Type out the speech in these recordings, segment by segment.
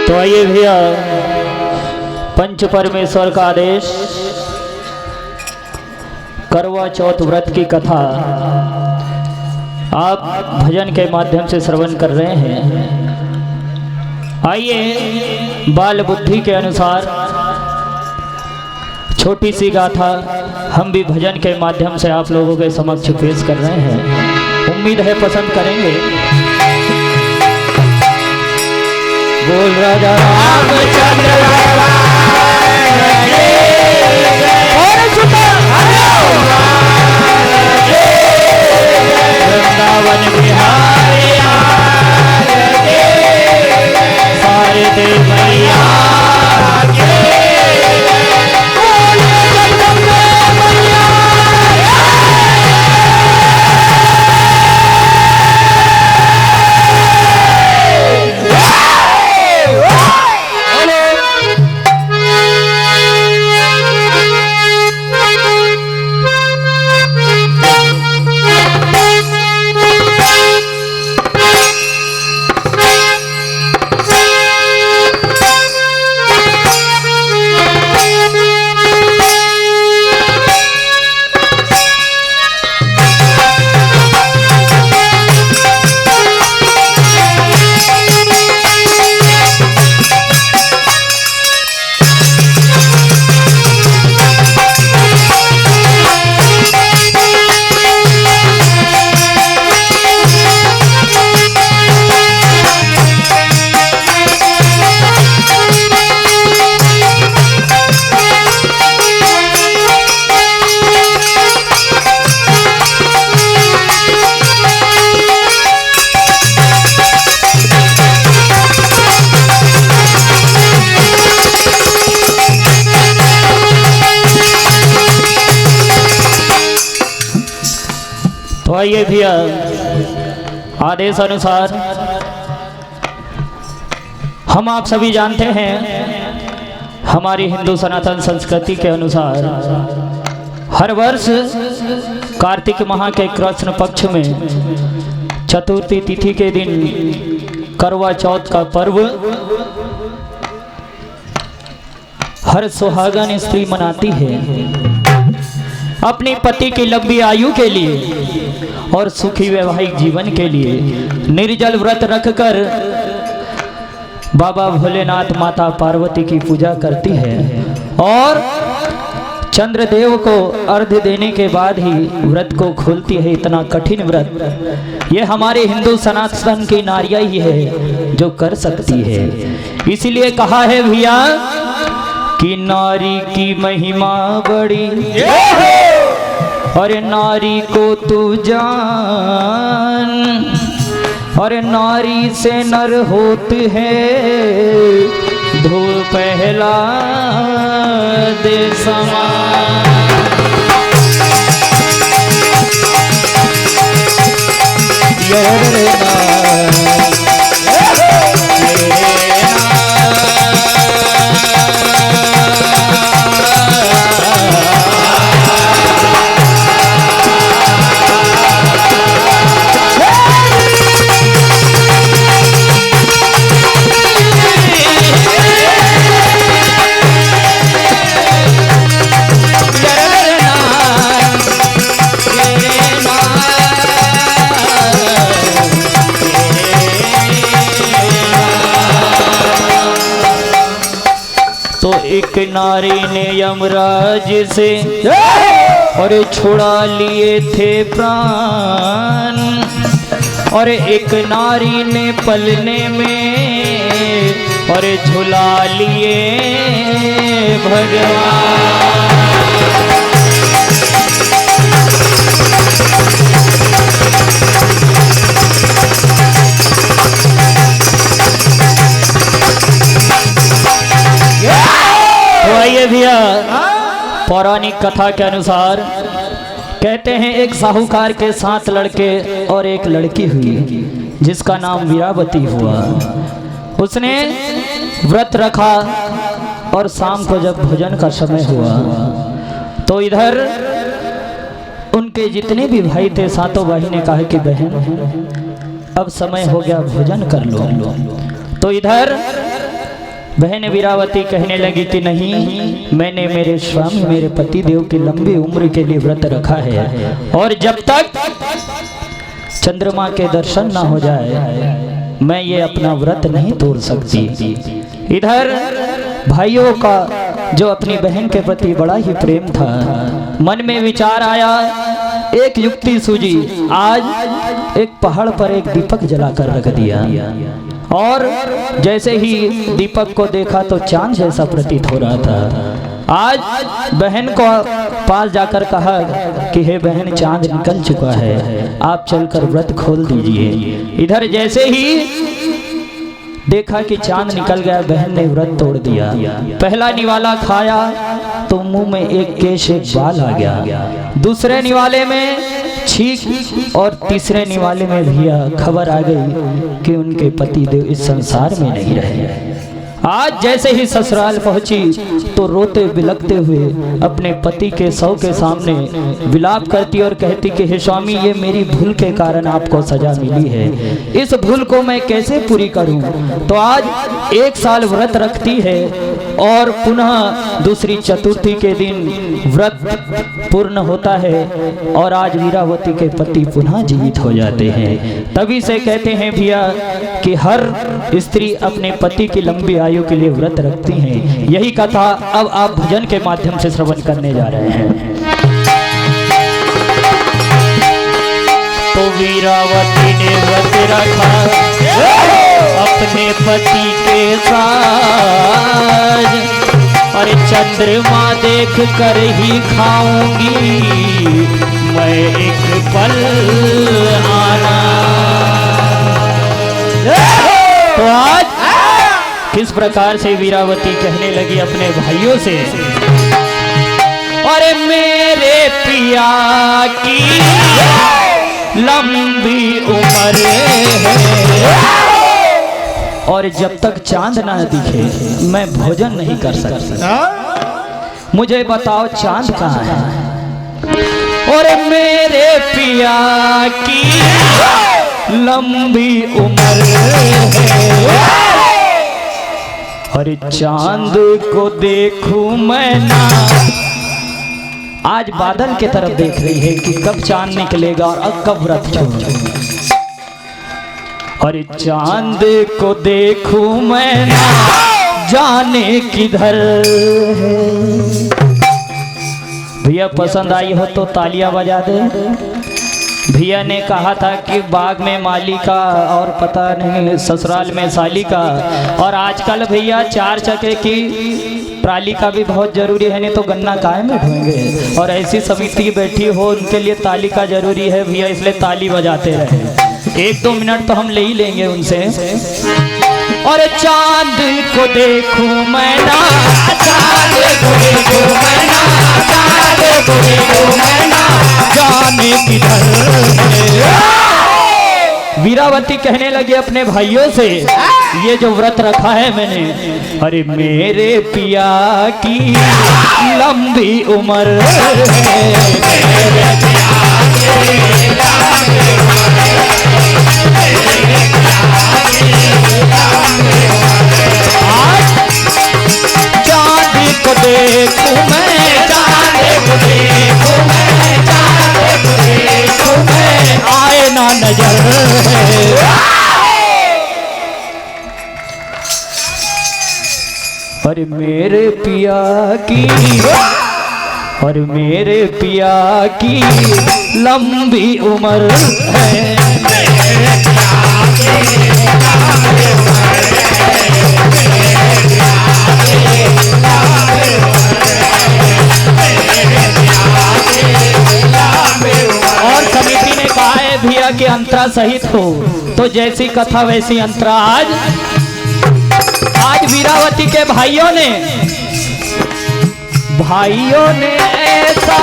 तो आइए भैया, पंच परमेश्वर का आदेश करवा चौथ व्रत की कथा आप भजन के माध्यम से श्रवण कर रहे हैं। आइए बाल बुद्धि के अनुसार छोटी सी गाथा हम भी भजन के माध्यम से आप लोगों के समक्ष पेश कर रहे हैं। उम्मीद है पसंद करेंगे। बोल राजा रामचंद्र वृंदावन बिहारी सारे देव मैया तो आइए भैया, आदेश अनुसार हम आप सभी जानते हैं हमारी हिंदू सनातन संस्कृति के अनुसार हर वर्ष कार्तिक माह के कृष्ण पक्ष में चतुर्थी तिथि के दिन करवा चौथ का पर्व हर सुहागन स्त्री मनाती है अपने पति की लंबी आयु के लिए और सुखी वैवाहिक जीवन के लिए। निर्जल व्रत रखकर बाबा भोलेनाथ माता पार्वती की पूजा करती है और चंद्रदेव को अर्घ्य देने के बाद ही व्रत को खोलती है। इतना कठिन व्रत ये हमारे हिंदू सनातन की नारियां ही है जो कर सकती है। इसीलिए कहा है भैया कि नारी की महिमा बड़ी और नारी को तू जान और नारी से नर होते हैं धूल पहला दे समान। एक नारी ने यमराज से और छुड़ा लिए थे प्राण और एक नारी ने पलने में और झुला लिए भगवान। तो आइए भैया, पौराणिक कथा के अनुसार कहते हैं एक साहूकार के 7 लड़के और एक लड़की हुई जिसका नाम वीरावती हुआ। उसने व्रत रखा और शाम को जब भोजन का समय हुआ तो इधर उनके जितने भी भाई थे सातों भाई ने कहा कि बहन अब समय हो गया भोजन कर लो। तो इधर बहन वीरावती कहने लगी कि नहीं, मैंने मेरे स्वामी मेरे पति देव की लंबी उम्र के लिए व्रत रखा है और जब तक चंद्रमा के दर्शन ना हो जाए मैं ये अपना व्रत नहीं तोड़ सकती। इधर भाइयों का जो अपनी बहन के प्रति बड़ा ही प्रेम था, मन में विचार आया, एक युक्ति सूझी। आज एक पहाड़ पर एक दीपक जलाकर रख दिया और जैसे ही दीपक को देखा तो चांद जैसा प्रतीत हो रहा था। आज बहन को पास जाकर कहा कि हे बहन, चांद निकल चुका है, आप चलकर व्रत खोल दीजिए। इधर जैसे ही देखा कि चांद निकल गया, बहन ने व्रत तोड़ दिया। पहला निवाला खाया तो मुंह में एक केश एक बाल आ गया, दूसरे निवाले में छींक और तीसरे निवाले में भी खबर आ गई कि उनके पति देव इस संसार में नहीं रहे। आज जैसे ही ससुराल पहुंची तो रोते बिलखते हुए अपने पति के शव के सामने विलाप करती और कहती कि हे स्वामी, ये मेरी भूल के कारण आपको सजा मिली है, इस भूल को मैं कैसे पूरी करूं। तो आज 1 साल व्रत रखती है और पुनः दूसरी चतुर्थी के दिन व्रत पूर्ण होता है और आज वीरावती के पति पुनः जीवित हो जाते हैं। तभी से कहते हैं भैया कि हर स्त्री अपने पति की लंबी आयु के लिए व्रत रखती हैं। यही कथा अब आप भजन के माध्यम से श्रवण करने जा रहे हैं। तो वीरावती ने व्रत रखा अपने पति के साथ, और चंद्रमा देख कर ही खाऊंगी मैं एक पल आना। तो आज किस प्रकार से वीरावती कहने लगी अपने भाइयों से, अरे मेरे पिया की लंबी उम्र है और जब तक चांद ना दिखे मैं भोजन नहीं कर सकती। मुझे बताओ चांद कहाँ है। और मेरे पिया की लंबी उम्र है, अरे चांद को देखूं मैं ना। आज बादल की तरफ देख रही है कि कब चांद निकलेगा और अब कब व्रत छोड़ूं। और चांद को देखूं मैं ना जाने किधर है। भैया पसंद आई हो तो तालियां बजा दे। भैया ने कहा था कि बाग में माली का और पता नहीं ससुराल में साली का, और आजकल भैया 4 चक्के की ट्राली का भी बहुत जरूरी है, नहीं तो गन्ना काय में ढोएंगे। और ऐसी समिति बैठी हो उनके लिए ताली का जरूरी है भैया, इसलिए ताली बजाते रहे। 1-2 मिनट तो हम ले ही लेंगे उनसे। और चांद को देखूं मैं ना, चांद को देखूं मैं ना, चांद को देखूं मैं ना जाने किधर है। वीरावती कहने लगी अपने भाइयों से, ये जो व्रत रखा है मैंने, अरे मेरे पिया की लंबी उम्र है, मेरे पिया की लंबी उम्र है। आज चांद को देखूं मैं, चांद को देखूं मैं, चांद को देखूं मैं आए ना नजर है। और मेरे पिया की, और मेरे पिया की लंबी उम्र है, मेरे पिया की लंबी उम्र है, मेरे पिया की लंबी उम्र है, मेरे पिया की लंबी उम्र। और समिति ने कहा है भैया कि अंतरा सहित हो, तो जैसी कथा वैसी अंतरा। आज वीरावती के भाइयों ने ऐसा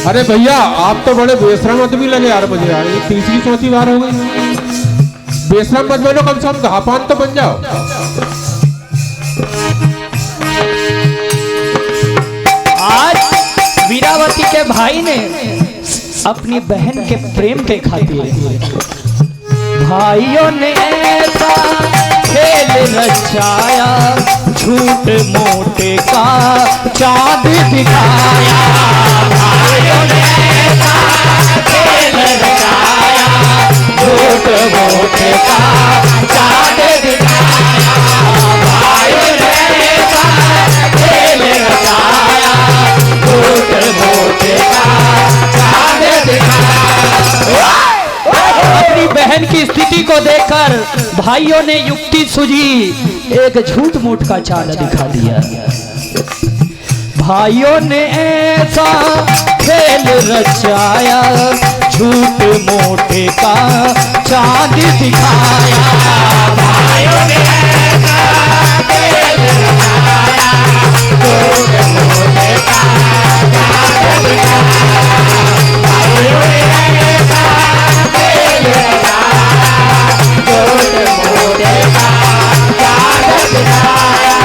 अरे भैया आप तो बड़े बेशरम आदमी लगे यार मुझे यार, ये 3री-4थी बार हो गई। बेशरम मत बनो, कम से कम घापान तो बन जाओ। आज वीरावती के भाई ने अपनी बहन के प्रेम के खातिर भाइयों ने ऐसा खेल रचाया, झूठ मोटे का चाँद दिखाया। भाइयों ने ऐसा खेल रचाया, झूठ मोटे का चाँद दिखाया। भाइयों ने ऐसा खेल रचाया, झूठ मोटे का चाँद दिखाया। अपनी बहन की स्थिति को देखकर भाइयों ने युक्ति सूझी, एक झूठ मूठ का चाल दिखा दिया। भाइयों ने ऐसा खेल रचाया, झूठ मोटे का चांद दिखाया। भाइयों ने ऐसा खेल रचाया, झूठ मोटे का चांद दिखाया। भाइयों ने ऐसा खेल रचाया, झूठ मोटे का चांद दिखाया।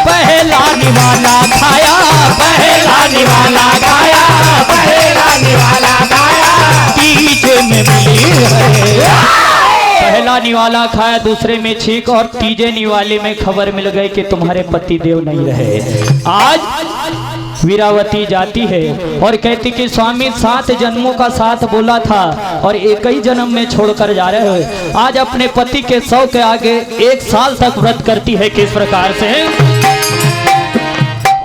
पहला निवाला खाया, पहला निवाला खाया, पहला निवाला खाया, तीज में मिली है। पहला निवाला खाया, दूसरे में छींक और तीजे निवाले में खबर मिल गई कि तुम्हारे पति देव नहीं रहे। आज वीरावती जाती है और कहती कि स्वामी 7 जन्मों का साथ बोला था और एक ही जन्म में छोड़कर जा रहे हो। आज अपने पति के 100 के आगे 1 साल तक व्रत करती है। किस प्रकार से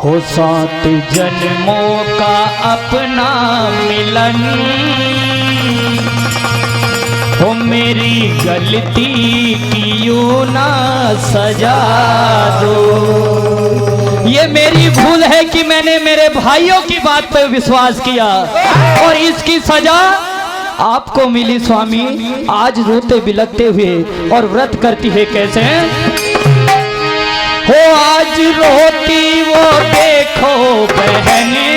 हो 7 जन्मों का अपना मिलन, हो मेरी गलती की यूं ना सजा दो। ये मेरी भूल है कि मैंने मेरे भाइयों की बात पर विश्वास किया और इसकी सजा आपको मिली स्वामी। आज रोते बिलखते हुए और व्रत करती है कैसे हो, आज रोती वो देखो बहने,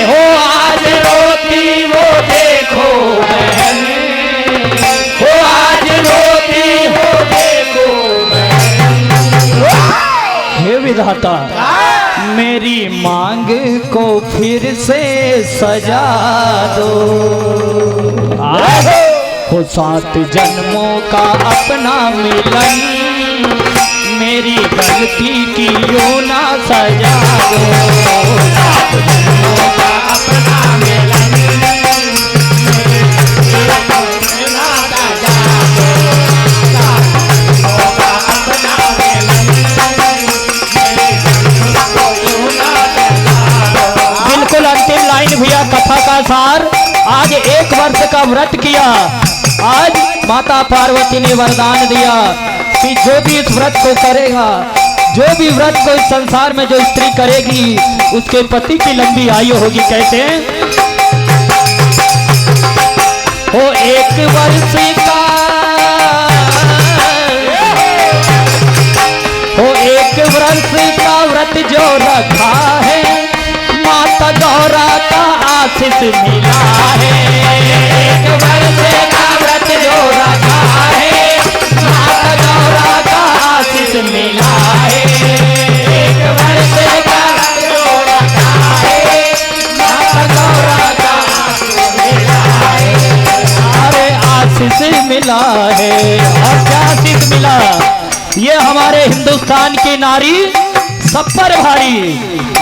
हो आज रोती वो देखो बहने, हो आज रोती वो देखो बहने। हे विधाता मेरी मांग को फिर से सजा दो। हो 7 जन्मों का अपना मिलन, मेरी गलती की यूं ना सजा दो। 7 जन्मों का अपना मिलन, मेरी गलती की यूं ना सजा दो। 7 जन्मों का अपना मिलन, मेरी गलती को यूं ना सजा दो। बिल्कुल अंतिम लाइन भैया कथा का सार। आज 1 वर्ष का व्रत किया। आज माता पार्वती ने वरदान दिया कि जो भी इस व्रत को करेगा, जो भी व्रत को इस संसार में जो स्त्री करेगी, उसके पति की लंबी आयु होगी। कैसे हो 1 वर्ष का, हो 1 वर्ष का व्रत जो रखा है, माता गौरा का आशीष मिला है। 1 वर्ष का व्रत जो रखा है, माता गौरा का आशीष मिला है। 1 वर्ष का व्रत जो रखा है, माता गौरा का आशीष मिला है। अरे आशीष मिला है। और क्या आशीष मिला? ये हमारे हिंदुस्तान की नारी सब पर भारी।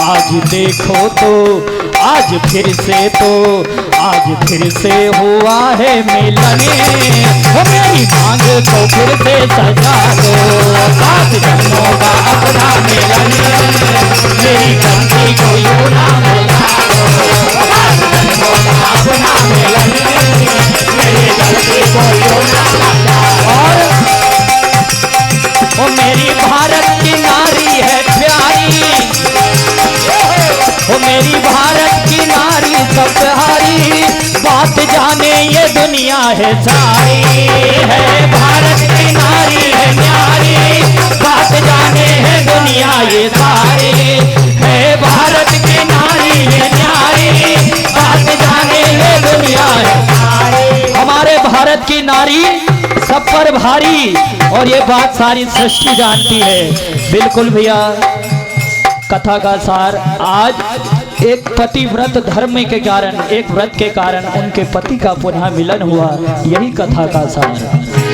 आज देखो तो आज फिर से तो आज फिर से हुआ है मिलन, वो मेरी मांग को फिर से सजा दो। 7 जन्मों का अपना मिलन, मेरी गलती को यूं ना सजा दो। 7 जन्मों का अपना मिलन, मेरी गलती को यूं ना सजा दो। और वो मेरी भारत की नारी है प्यारी, वो मेरी भारत की नारी सब प्यारी, बात जाने ये दुनिया है सारी। है भारत की नारी है न्यारी, बात जाने है दुनिया ये सारी। है भारत की नारी है न्यारी, बात जाने है दुनिया है सारी। हमारे भारत की नारी सब पर भारी, और ये बात सारी सृष्टि जानती है। बिल्कुल भैया कथा का सार। आज एक पति व्रत धर्म के कारण, एक व्रत के कारण उनके पति का पुनः मिलन हुआ। यही कथा का सार है।